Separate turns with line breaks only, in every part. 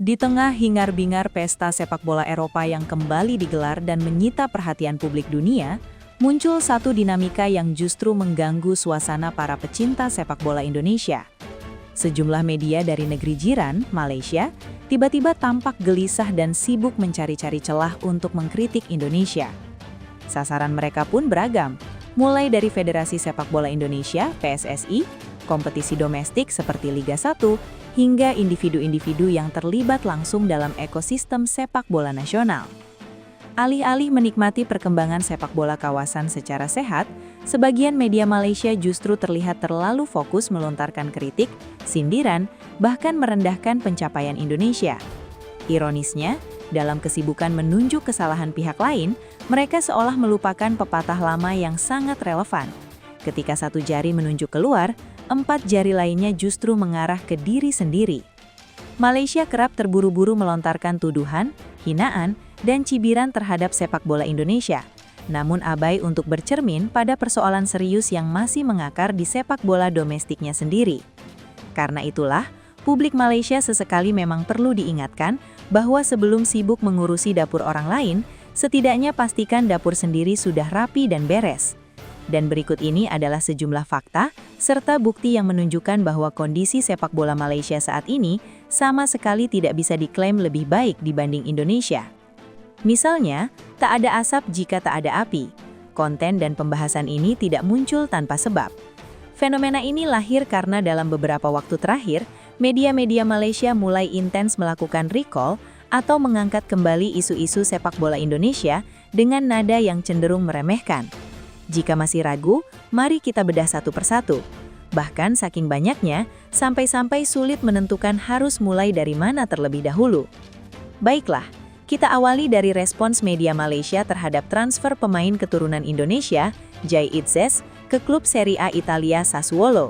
Di tengah hingar-bingar pesta sepak bola Eropa yang kembali digelar dan menyita perhatian publik dunia, muncul satu dinamika yang justru mengganggu suasana para pecinta sepak bola Indonesia. Sejumlah media dari negeri jiran, Malaysia, tiba-tiba tampak gelisah dan sibuk mencari-cari celah untuk mengkritik Indonesia. Sasaran mereka pun beragam, mulai dari Federasi Sepak Bola Indonesia, PSSI, kompetisi domestik seperti Liga 1, hingga individu-individu yang terlibat langsung dalam ekosistem sepak bola nasional. Alih-alih menikmati perkembangan sepak bola kawasan secara sehat, sebagian media Malaysia justru terlihat terlalu fokus melontarkan kritik, sindiran, bahkan merendahkan pencapaian Indonesia. Ironisnya, dalam kesibukan menunjuk kesalahan pihak lain, mereka seolah melupakan pepatah lama yang sangat relevan. Ketika satu jari menunjuk keluar, 4 jari lainnya justru mengarah ke diri sendiri. Malaysia kerap terburu-buru melontarkan tuduhan, hinaan, dan cibiran terhadap sepak bola Indonesia, namun abai untuk bercermin pada persoalan serius yang masih mengakar di sepak bola domestiknya sendiri. Karena itulah, publik Malaysia sesekali memang perlu diingatkan bahwa sebelum sibuk mengurusi dapur orang lain, setidaknya pastikan dapur sendiri sudah rapi dan beres. Dan berikut ini adalah sejumlah fakta, serta bukti yang menunjukkan bahwa kondisi sepak bola Malaysia saat ini sama sekali tidak bisa diklaim lebih baik dibanding Indonesia. Misalnya, tak ada asap jika tak ada api. Konten dan pembahasan ini tidak muncul tanpa sebab. Fenomena ini lahir karena dalam beberapa waktu terakhir, media-media Malaysia mulai intens melakukan recall atau mengangkat kembali isu-isu sepak bola Indonesia dengan nada yang cenderung meremehkan. Jika masih ragu, mari kita bedah satu persatu. Bahkan saking banyaknya, sampai-sampai sulit menentukan harus mulai dari mana terlebih dahulu. Baiklah, kita awali dari respons media Malaysia terhadap transfer pemain keturunan Indonesia, Jai Itzes, ke klub Serie A Italia Sassuolo.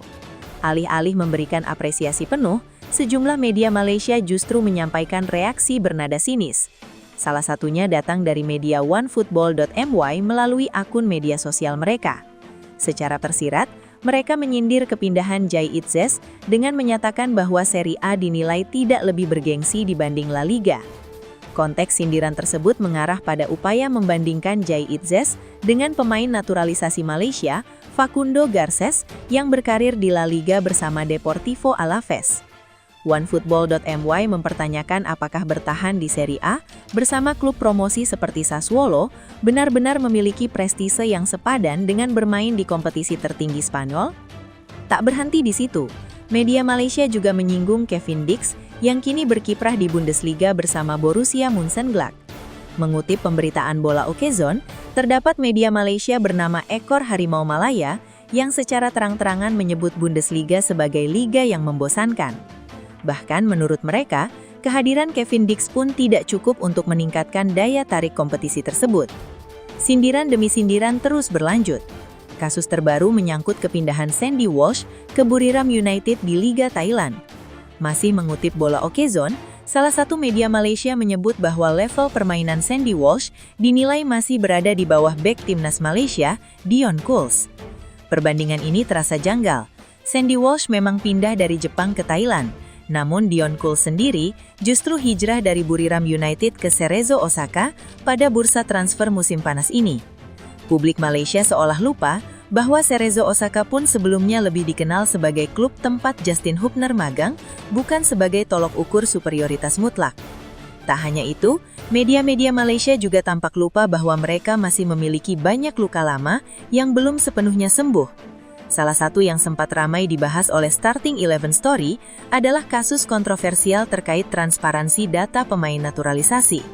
Alih-alih memberikan apresiasi penuh, sejumlah media Malaysia justru menyampaikan reaksi bernada sinis. Salah satunya datang dari media onefootball.my melalui akun media sosial mereka. Secara tersirat, mereka menyindir kepindahan Jai Itzes dengan menyatakan bahwa Serie A dinilai tidak lebih bergengsi dibanding La Liga. Konteks sindiran tersebut mengarah pada upaya membandingkan Jai Itzes dengan pemain naturalisasi Malaysia, Facundo Garces, yang berkarir di La Liga bersama Deportivo Alavés. OneFootball.my mempertanyakan apakah bertahan di Serie A bersama klub promosi seperti Sassuolo benar-benar memiliki prestise yang sepadan dengan bermain di kompetisi tertinggi Spanyol? Tak berhenti di situ, media Malaysia juga menyinggung Kevin Dix yang kini berkiprah di Bundesliga bersama Borussia Mönchengladbach. Mengutip pemberitaan Bola Okezon, terdapat media Malaysia bernama Ekor Harimau Malaya yang secara terang-terangan menyebut Bundesliga sebagai liga yang membosankan. Bahkan menurut mereka, kehadiran Kevin Dix pun tidak cukup untuk meningkatkan daya tarik kompetisi tersebut. Sindiran demi sindiran terus berlanjut. Kasus terbaru menyangkut kepindahan Sandy Walsh ke Buriram United di Liga Thailand. Masih mengutip Bola Okezon, salah satu media Malaysia menyebut bahwa level permainan Sandy Walsh dinilai masih berada di bawah bek timnas Malaysia, Dion Kuls. Perbandingan ini terasa janggal. Sandy Walsh memang pindah dari Jepang ke Thailand. Namun Dion Kuls sendiri justru hijrah dari Buriram United ke Cerezo Osaka pada bursa transfer musim panas ini. Publik Malaysia seolah lupa bahwa Cerezo Osaka pun sebelumnya lebih dikenal sebagai klub tempat Justin Hubner magang, bukan sebagai tolok ukur superioritas mutlak. Tak hanya itu, media-media Malaysia juga tampak lupa bahwa mereka masih memiliki banyak luka lama yang belum sepenuhnya sembuh. Salah satu yang sempat ramai dibahas oleh Starting 11 Story adalah kasus kontroversial terkait transparansi data pemain naturalisasi.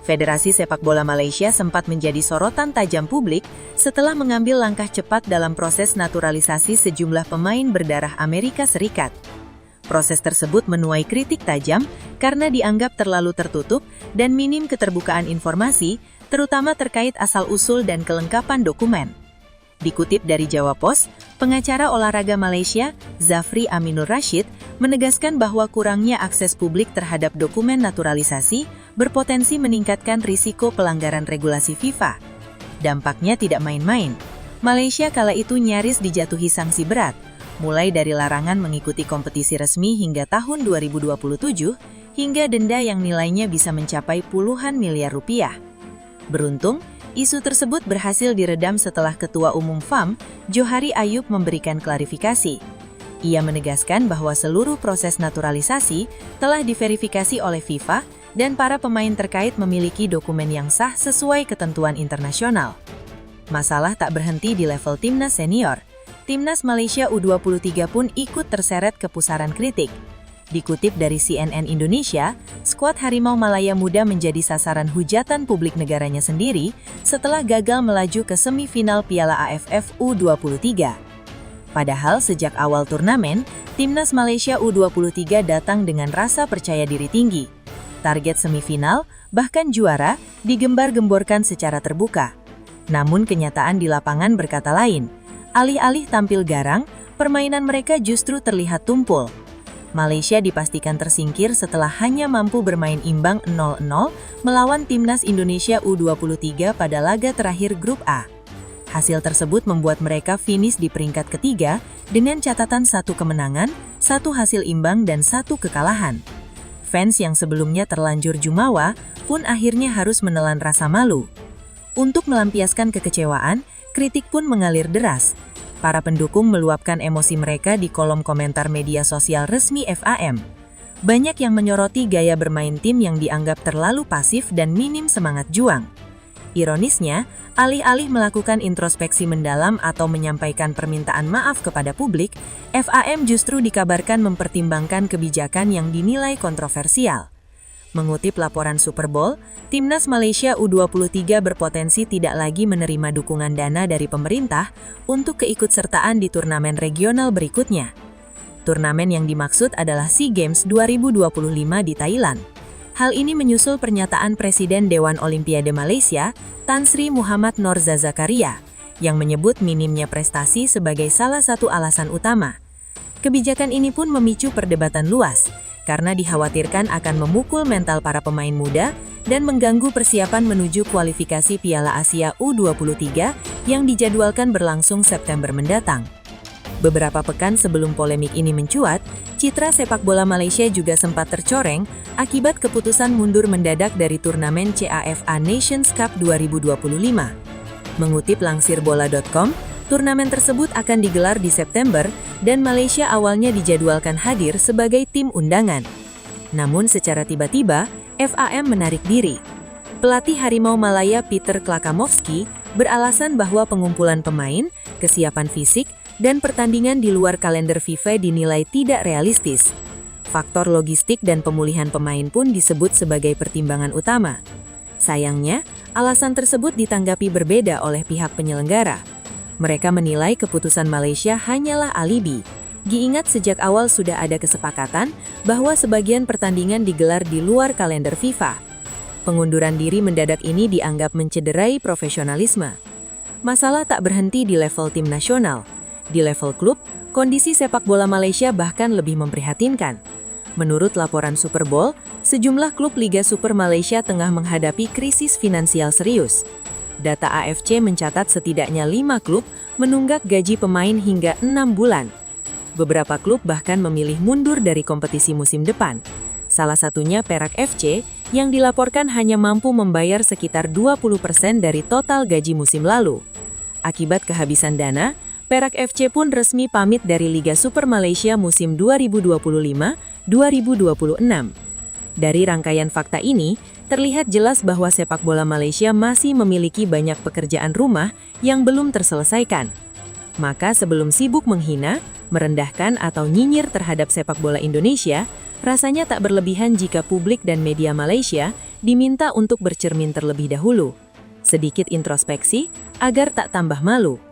Federasi Sepak Bola Malaysia sempat menjadi sorotan tajam publik setelah mengambil langkah cepat dalam proses naturalisasi sejumlah pemain berdarah Amerika Serikat. Proses tersebut menuai kritik tajam karena dianggap terlalu tertutup dan minim keterbukaan informasi, terutama terkait asal-usul dan kelengkapan dokumen. Dikutip dari Jawa Post, pengacara olahraga Malaysia, Zafri Aminur Rashid, menegaskan bahwa kurangnya akses publik terhadap dokumen naturalisasi berpotensi meningkatkan risiko pelanggaran regulasi FIFA. Dampaknya tidak main-main. Malaysia kala itu nyaris dijatuhi sanksi berat, mulai dari larangan mengikuti kompetisi resmi hingga tahun 2027,
hingga denda yang nilainya bisa mencapai puluhan miliar rupiah. Beruntung, isu tersebut berhasil diredam setelah Ketua Umum FAM, Johari Ayub memberikan klarifikasi. Ia menegaskan bahwa seluruh proses naturalisasi telah diverifikasi oleh FIFA dan para pemain terkait memiliki dokumen yang sah sesuai ketentuan internasional. Masalah tak berhenti di level timnas senior. Timnas Malaysia U23 pun ikut terseret ke pusaran kritik. Dikutip dari CNN Indonesia, skuad Harimau Malaya Muda menjadi sasaran hujatan publik negaranya sendiri setelah gagal melaju ke semifinal Piala AFF U23. Padahal sejak awal turnamen, Timnas Malaysia U23 datang dengan rasa percaya diri tinggi. Target semifinal, bahkan juara, digembar-gemborkan secara terbuka. Namun kenyataan di lapangan berkata lain. Alih-alih tampil garang, permainan mereka justru terlihat tumpul. Malaysia dipastikan tersingkir setelah hanya mampu bermain imbang 0-0 melawan Timnas Indonesia U23 pada laga terakhir Grup A. Hasil tersebut membuat mereka finish di peringkat ketiga dengan catatan 1 kemenangan, 1 hasil imbang dan 1 kekalahan. Fans yang sebelumnya terlanjur jumawa pun akhirnya harus menelan rasa malu. Untuk melampiaskan kekecewaan, kritik pun mengalir deras. Para pendukung meluapkan emosi mereka di kolom komentar media sosial resmi FAM. Banyak yang menyoroti gaya bermain tim yang dianggap terlalu pasif dan minim semangat juang. Ironisnya, alih-alih melakukan introspeksi mendalam atau menyampaikan permintaan maaf kepada publik, FAM justru dikabarkan mempertimbangkan kebijakan yang dinilai kontroversial. Mengutip laporan Super Bowl, Timnas Malaysia U23 berpotensi tidak lagi menerima dukungan dana dari pemerintah untuk keikutsertaan di turnamen regional berikutnya. Turnamen yang dimaksud adalah SEA Games 2025 di Thailand. Hal ini menyusul pernyataan Presiden Dewan Olimpiade Malaysia, Tan Sri Muhammad Norza Zakaria, yang menyebut minimnya prestasi sebagai salah satu alasan utama. Kebijakan ini pun memicu perdebatan luas, karena dikhawatirkan akan memukul mental para pemain muda dan mengganggu persiapan menuju kualifikasi Piala Asia U23 yang dijadwalkan berlangsung September mendatang. Beberapa pekan sebelum polemik ini mencuat, citra sepak bola Malaysia juga sempat tercoreng akibat keputusan mundur mendadak dari turnamen CAFA Nations Cup 2025. Mengutip lansir bola.com, turnamen tersebut akan digelar di September dan Malaysia awalnya dijadwalkan hadir sebagai tim undangan. Namun secara tiba-tiba, FAM menarik diri. Pelatih Harimau Malaya Peter Klakamovski beralasan bahwa pengumpulan pemain, kesiapan fisik, dan pertandingan di luar kalender FIFA dinilai tidak realistis. Faktor logistik dan pemulihan pemain pun disebut sebagai pertimbangan utama. Sayangnya, alasan tersebut ditanggapi berbeda oleh pihak penyelenggara. Mereka menilai keputusan Malaysia hanyalah alibi. Diingat sejak awal sudah ada kesepakatan bahwa sebagian pertandingan digelar di luar kalender FIFA. Pengunduran diri mendadak ini dianggap mencederai profesionalisme. Masalah tak berhenti di level tim nasional. Di level klub, kondisi sepak bola Malaysia bahkan lebih memprihatinkan. Menurut laporan Super Bowl, sejumlah klub Liga Super Malaysia tengah menghadapi krisis finansial serius. Data AFC mencatat setidaknya 5 klub menunggak gaji pemain hingga 6 bulan. Beberapa klub bahkan memilih mundur dari kompetisi musim depan. Salah satunya Perak FC yang dilaporkan hanya mampu membayar sekitar 20% dari total gaji musim lalu. Akibat kehabisan dana, Perak FC pun resmi pamit dari Liga Super Malaysia musim 2025-2026. Dari rangkaian fakta ini, terlihat jelas bahwa sepak bola Malaysia masih memiliki banyak pekerjaan rumah yang belum terselesaikan. Maka sebelum sibuk menghina, merendahkan atau nyinyir terhadap sepak bola Indonesia, rasanya tak berlebihan jika publik dan media Malaysia diminta untuk bercermin terlebih dahulu. Sedikit introspeksi agar tak tambah malu.